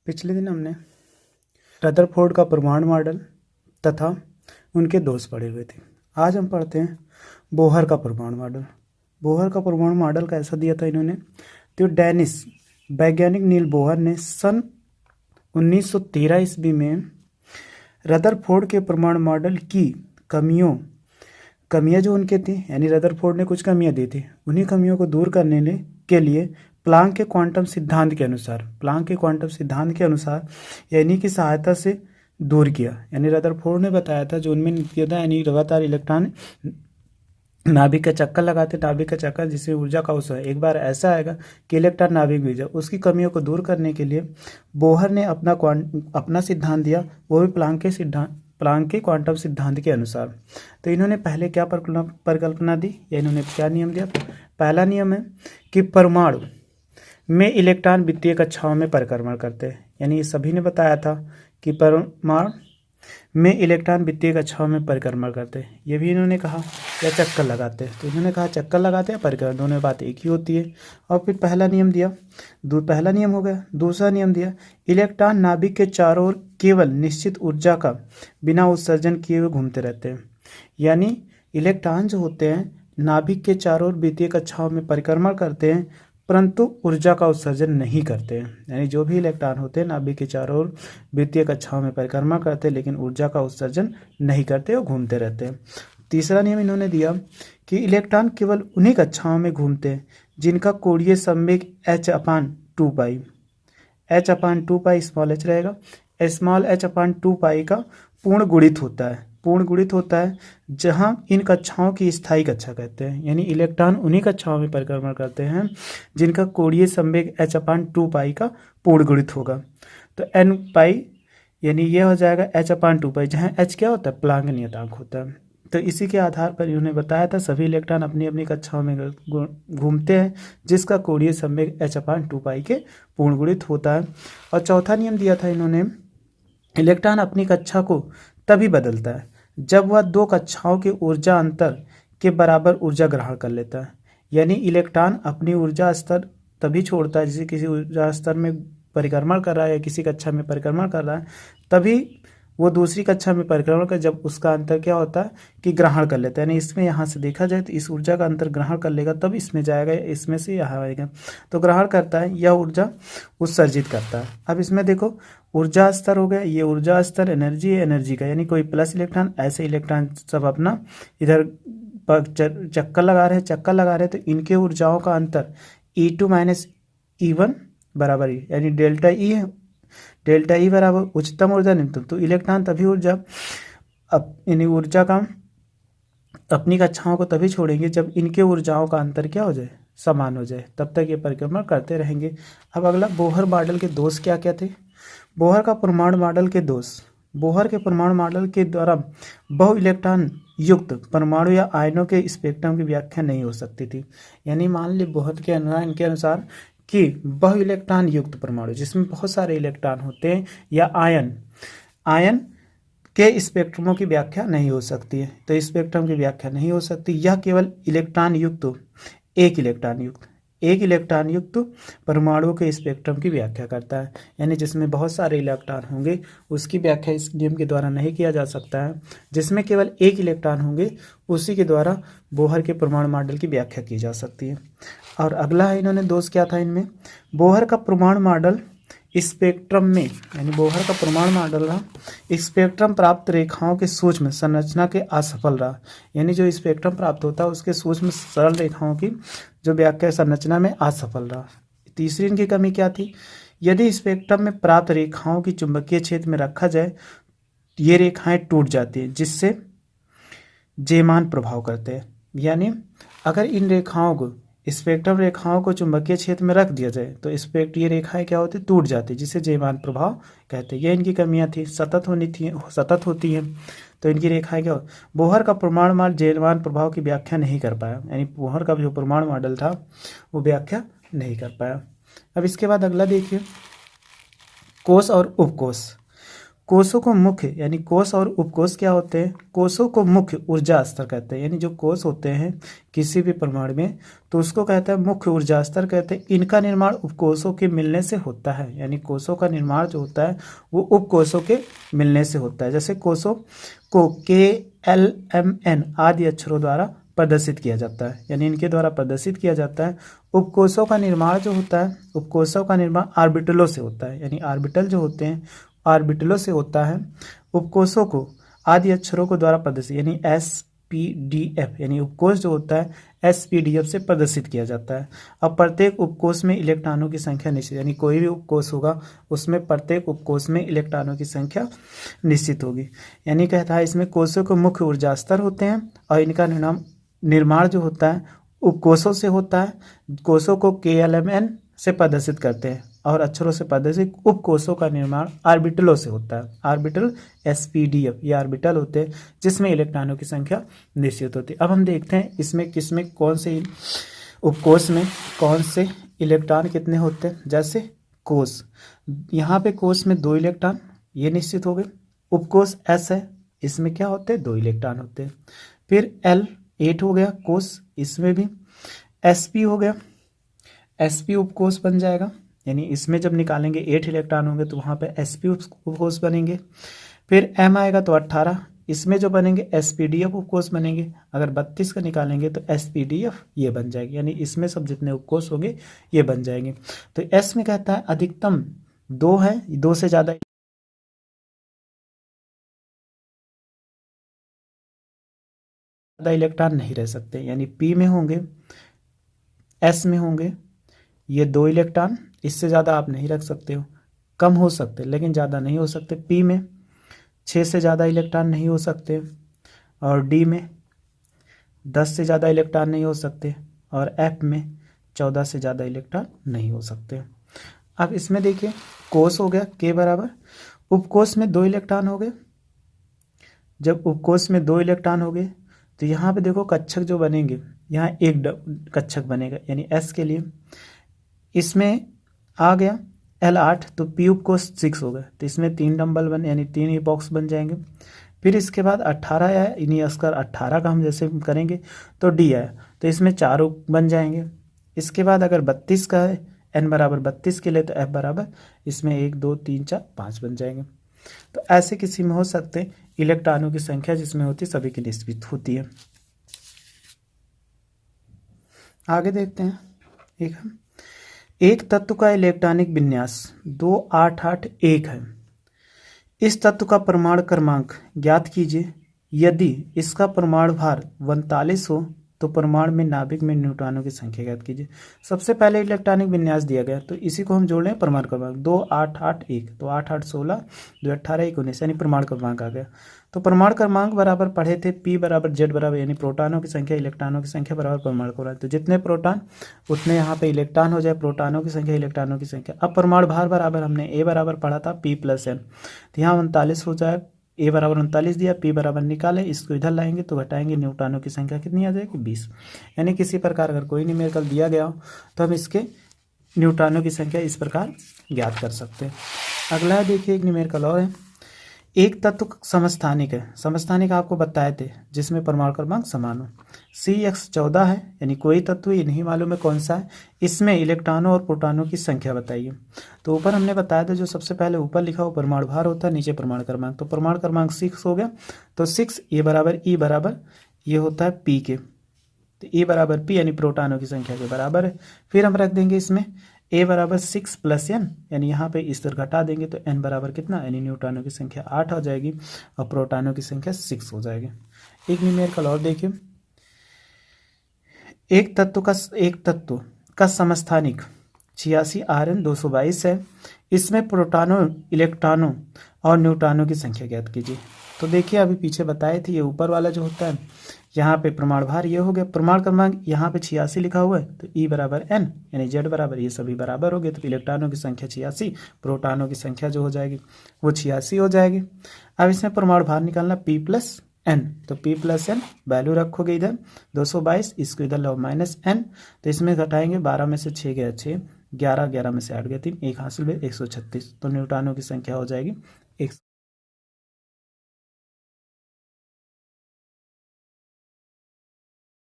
पिछले दिन हमने रदरफोर्ड का परमाणु मॉडल तथा उनके दोष पढ़े हुए थे। आज हम पढ़ते हैं बोहर का परमाणु मॉडल। बोहर का परमाणु मॉडल कैसा दिया था इन्होंने, तो डेनिस वैज्ञानिक नील बोहर ने सन 1913 ईस्वी में रदरफोर्ड के परमाणु मॉडल की कमियां जो उनके थी, यानी रदरफोर्ड ने कुछ कमियां दी थी, उन्हीं कमियों को दूर करने के लिए प्लांक के क्वांटम सिद्धांत के अनुसार यानी की सहायता से दूर किया। यानी रदरफोर्ड ने बताया था जो उनमें किया था, यानी लगातार इलेक्ट्रॉन नाभिक का चक्कर लगाते, नाभिक का चक्कर जिससे ऊर्जा का अवसर एक बार ऐसा आएगा कि इलेक्ट्रॉन नाभिक में जाए। उसकी कमियों को दूर करने के लिए बोहर ने अपना सिद्धांत दिया, वो भी प्लांक के क्वांटम सिद्धांत के अनुसार। तो इन्होंने पहले क्या परिकल्पना दी या इन्होंने क्या नियम दिया। पहला नियम है कि परमाणु में इलेक्ट्रॉन वित्तीय कक्षाओं में परिक्रमण करते हैं। यानी सभी ने बताया था कि परमाणु में इलेक्ट्रॉन वित्तीय कक्षाओं में परिक्रमण करते हैं, ये भी इन्होंने कहा, या चक्कर लगाते हैं। तो इन्होंने कहा चक्कर लगाते हैं, परिक्रमण, दोनों बात एक ही होती है। और फिर पहला नियम दिया, पहला नियम हो गया। दूसरा नियम दिया, इलेक्ट्रॉन नाभिक के चारों ओर केवल निश्चित ऊर्जा का बिना उत्सर्जन किए हुए घूमते रहते हैं। यानी इलेक्ट्रॉन जो होते हैं नाभिक के चारों ओर वित्तीय कक्षाओं में परिक्रमण करते हैं, परंतु ऊर्जा का उत्सर्जन नहीं करते हैं। यानी जो भी इलेक्ट्रॉन होते हैं नाभिक के चारों ओर वित्तीय कक्षाओं में परिक्रमा करते हैं, लेकिन ऊर्जा का उत्सर्जन नहीं करते और घूमते रहते हैं। तीसरा नियम इन्होंने दिया कि इलेक्ट्रॉन केवल उन्हीं कक्षाओं में घूमते हैं जिनका कोणीय संवेग h/2π स्मॉल h रहेगा, स्मॉल h/2π का पूर्ण गुणित होता है जहां इन कक्षाओं की स्थायी कक्षा कहते हैं। यानी इलेक्ट्रॉन उन्हीं कक्षाओं में परिक्रमण करते हैं जिनका कोणीय संवेग h/2π का पूर्ण गुणित होगा। तो n पाई यानी ये हो जाएगा h/2π, जहां h क्या होता है, प्लांक नियतांक होता है। तो इसी के आधार पर इन्होंने बताया था सभी इलेक्ट्रॉन अपनी अपनी कक्षाओं में घूमते हैं जिसका कोणीय संवेग h/2π के पूर्ण गुणित होता है। और चौथा नियम दिया था इन्होंने, इलेक्ट्रॉन अपनी कक्षा को तभी बदलता है जब वह दो कक्षाओं के ऊर्जा अंतर के बराबर ऊर्जा ग्रहण कर लेता है। यानी इलेक्ट्रॉन अपनी ऊर्जा स्तर तभी छोड़ता है, जैसे किसी ऊर्जा स्तर में परिक्रमण कर रहा है या किसी कक्षा में परिक्रमण कर रहा है, तभी वो दूसरी कक्षा में परिक्रमण कर, जब उसका अंतर क्या होता है कि ग्रहण कर लेता है। यानी इसमें यहाँ से देखा जाए तो इस ऊर्जा का अंतर ग्रहण कर लेगा तब इसमें जाएगा, इसमें से यहाँ आएगा, तो ग्रहण करता है, यह ऊर्जा उत्सर्जित करता है। अब इसमें देखो ऊर्जा स्तर हो गया, ये ऊर्जा स्तर एनर्जी है, एनर्जी का, यानी कोई प्लस इलेक्ट्रॉन, ऐसे इलेक्ट्रॉन सब अपना इधर चक्कर लगा रहे हैं, तो इनके ऊर्जाओं का अंतर E2 - E1 बराबर ही, यानी डेल्टा ई है, डेल्टा ई बराबर उच्चतम ऊर्जा निम्नतम। तो इलेक्ट्रॉन तभी यानी ऊर्जा का अपनी कक्षाओं को तभी छोड़ेंगे जब इनके ऊर्जाओं का अंतर क्या हो जाए, समान हो जाए, तब तक ये परिक्रमण करते रहेंगे। अब अगला, बोहर मॉडल के दोष क्या क्या थे। बोहर का परमाणु मॉडल के दोष, बोहर के परमाणु मॉडल के द्वारा बहु इलेक्ट्रॉन युक्त परमाणु या आयनों के स्पेक्ट्रम की व्याख्या नहीं हो सकती थी। यानी मान ली बोहर के इनके अनुसार कि बहु इलेक्ट्रॉन युक्त परमाणु जिसमें बहुत सारे इलेक्ट्रॉन होते हैं या आयन के स्पेक्ट्रमों की व्याख्या नहीं हो सकती है। तो स्पेक्ट्रम की व्याख्या नहीं हो सकती, यह केवल एक इलेक्ट्रॉन युक्त परमाणुओं के स्पेक्ट्रम की व्याख्या करता है। यानी जिसमें बहुत सारे इलेक्ट्रॉन होंगे उसकी व्याख्या इस नियम के द्वारा नहीं किया जा सकता है। जिसमें केवल एक इलेक्ट्रॉन होंगे उसी के द्वारा बोहर के परमाणु मॉडल की व्याख्या की जा सकती है। और अगला है, इन्होंने दोष क्या था इनमें, बोहर का परमाणु मॉडल स्पेक्ट्रम में, यानी बोहर का परमाणु मॉडल रहा स्पेक्ट्रम प्राप्त रेखाओं के सूक्ष्म संरचना के असफल रहा। यानी जो स्पेक्ट्रम प्राप्त होता है उसके सूक्ष्म सरल रेखाओं की जो व्याख्या संरचना में असफल रहा। तीसरी इनकी कमी क्या थी, यदि स्पेक्ट्रम में प्राप्त रेखाओं की चुंबकीय क्षेत्र में रखा जाए ये रेखाएं टूट जाती है जिससे जेमान प्रभाव करते हैं। यानी अगर इन रेखाओं को, स्पेक्ट्रम रेखाओं को चुंबकीय क्षेत्र में रख दिया जाए तो ये रेखाएं क्या होती, टूट जाती, जिसे जेमान प्रभाव कहते हैं। ये इनकी कमियां थी, सतत होती हैं, तो इनकी रेखाएं क्या, बोहर का परमाणु मॉडल जेमान प्रभाव की व्याख्या नहीं कर पाया। यानी बोहर का जो परमाणु मॉडल था वो व्याख्या नहीं कर पाया। अब इसके बाद अगला देखिए, कोष और उपकोष। कोषों को मुख्य यानी कोष और उपकोष क्या होते हैं? कोषों को मुख्य ऊर्जा स्तर कहते हैं, यानी जो कोष होते हैं किसी भी परमाणु में तो उसको कहते हैं मुख्य ऊर्जा स्तर कहते हैं। इनका निर्माण उपकोषों के मिलने से होता है, यानी कोषों का निर्माण जो होता है वो उपकोषों के मिलने से होता है। जैसे कोषों को KLMN आदि अक्षरों द्वारा प्रदर्शित किया जाता है, यानी इनके द्वारा प्रदर्शित किया जाता है। उपकोषों का निर्माण जो होता है, उपकोषों का निर्माण ऑर्बिटलों से होता है, यानी ऑर्बिटल जो होते हैं ऑर्बिटलों से होता है। उपकोषों को आदि अक्षरों को द्वारा प्रदर्शित यानी SPDF, यानी उपकोष जो होता है SPDF से प्रदर्शित किया जाता है। अब प्रत्येक उपकोष में इलेक्ट्रॉनों की संख्या निश्चित, यानी कोई भी उपकोष होगा उसमें प्रत्येक उपकोष में इलेक्ट्रॉनों की संख्या निश्चित होगी। यानी कहता है इसमें कोषों के मुख्य ऊर्जा स्तर होते हैं और इनका निर्माण जो होता है उपकोषों से होता है। कोषों को KLMN से प्रदर्शित करते हैं और अक्षरों से प्रदर्शित उपकोषों का निर्माण ऑर्बिटलों से होता है। ऑर्बिटल SPDF ये ऑर्बिटल होते हैं जिसमें इलेक्ट्रॉनों की संख्या निश्चित होती है। अब हम देखते हैं इसमें किसमें कौन से उपकोष में कौन से इलेक्ट्रॉन कितने होते हैं। जैसे कोष, यहाँ पे कोष में 2 इलेक्ट्रॉन ये निश्चित हो गए। उपकोष S है, इसमें क्या होते हैं 2 इलेक्ट्रॉन होते हैं। फिर L 8 हो गया कोष, इसमें भी SP हो गया, SP उपकोष बन जाएगा, यानी इसमें जब निकालेंगे 8 इलेक्ट्रॉन होंगे तो वहाँ पे SP उपकोष बनेंगे। फिर M आएगा तो 18, इसमें जो बनेंगे SPDF उपकोष बनेंगे। अगर 32 का निकालेंगे तो SPDF ये बन जाएगी, यानी इसमें सब जितने उपकोष होंगे ये बन जाएंगे। तो S में कहता है अधिकतम 2 है, 2 से ज़्यादा इलेक्ट्रॉन नहीं रह सकते, यानी P में होंगे S में होंगे ये 2 इलेक्ट्रॉन, इससे ज़्यादा आप नहीं रख सकते हो। कम हो सकते लेकिन ज़्यादा नहीं हो सकते। P में 6 से ज़्यादा इलेक्ट्रॉन नहीं हो सकते और D में 10 से ज़्यादा इलेक्ट्रॉन नहीं हो सकते और F में 14 से ज़्यादा इलेक्ट्रॉन नहीं हो सकते। अब इसमें देखिए कोष हो गया K बराबर, उपकोष में 2 इलेक्ट्रॉन हो गए। जब उपकोष में 2 इलेक्ट्रॉन हो गए तो यहाँ पे देखो कक्षक जो बनेंगे, यहाँ एक कक्षक बनेगा, यानी S के लिए इसमें आ गया L8 तो P उपकोष 6 हो गया, तो इसमें 3 डंबल बन यानी 3 इपॉक्स बन जाएंगे। फिर इसके बाद 18 आया, इन्हीं अस्कर 18 का हम जैसे करेंगे तो D आया, तो इसमें 4 बन जाएंगे। इसके बाद अगर 32 का है N बराबर 32 के लिए तो F बराबर इसमें 1 2 3 4 5 बन जाएंगे। तो ऐसे किसी में हो सकते इलेक्ट्रॉनों की संख्या जिसमें होती सभी की निश्चित होती है। आगे देखते हैं एक तत्व का इलेक्ट्रॉनिक विन्यास 2881 है। इस तत्व का परमाणु क्रमांक ज्ञात कीजिए। यदि इसका परमाणु भार 39 हो तो परमाणु में नाभिक में न्यूट्रॉनों की संख्या ज्ञात कीजिए। सबसे पहले इलेक्ट्रॉनिक विन्यास दिया गया तो इसी को हम जोड़ लें परमाणु क्रमांक 2881, तो 8 8 16 2 18 19 यानी परमाणु क्रमांक आ गया। तो परमाणु क्रमांक बराबर पढ़े थे P बराबर Z बराबर, यानी प्रोटॉनों की संख्या इलेक्ट्रॉनों की संख्या बराबर परमाणु क्रमांक। तो जितने प्रोटॉन उतने यहाँ पे इलेक्ट्रॉन हो जाए, प्रोटॉनों की संख्या इलेक्ट्रॉनों की संख्या। अब परमाणु भार बराबर हमने A बराबर पढ़ा था P + N, तो यहाँ 39 हो जाए, A बराबर 39 दिया, P बराबर निकाले, इसको इधर लाएंगे तो घटाएंगे, न्यूट्रॉनों की संख्या कितनी आ जाएगी 20। यानी किसी प्रकार अगर कोई न्यूमेरिकल दिया गया हो तो हम इसके न्यूट्रॉनों की संख्या इस प्रकार ज्ञात कर सकते हैं। अगला देखिए एक न्यूमेरिकल और है। एक तत्व समस्थानिक है, समस्थानिक आपको बताए थे जिसमें परमाणु क्रमांक समान हो। CX14 है, यानी कोई तत्व ये नहीं मालूम है कौन सा है, इसमें इलेक्ट्रॉनों और प्रोटॉनों की संख्या बताइए। तो ऊपर हमने बताया था जो सबसे पहले ऊपर लिखा हो परमाणु भार होता है, नीचे परमाणु क्रमांक। तो परमाणु क्रमांक 6 हो गया, तो 6 ए बराबर ई बराबर ये होता है P के, तो E बराबर P यानी प्रोटॉनों की संख्या के बराबर है। फिर हम रख देंगे इसमें A बराबर 6 + N, यानी यहाँ पे इस तरह घटा देंगे तो N बराबर कितना, यानी न्यूट्रॉनों की संख्या 8 हो जाएगी और प्रोटॉनों की संख्या 6 हो जाएगी। एक न्यूमेरिकल और देखिए। एक तत्व का समस्थानिक 86 Rn 222 है। इसमें प्रोटॉनों, इलेक्ट्रॉनों और न्यूट्रॉनों की संख्या ज्ञात कीजिए। तो देखिए अभी पीछे बताए थे, ये ऊपर वाला जो होता है यहाँ पे परमाणु भार ये हो गया, परमाणु क्रमांक यहाँ पे 86 लिखा हुआ है, तो E बराबर N यानी Z बराबर ये सभी बराबर हो गए, तो इलेक्ट्रॉनों की संख्या 86, प्रोटॉनों की संख्या जो हो जाएगी वो 86 हो जाएगी। अब इसमें परमाणु भार निकालना P + N, तो P + N वैल्यू रखोगे इधर 222, इसको इधर लो -N, तो इसमें घटाएंगे 12 में से 6 गया 6, 11 11 में से 8 गया 3, 1 हासिल हुए 136, तो न्यूट्रॉनों की संख्या हो जाएगी 1।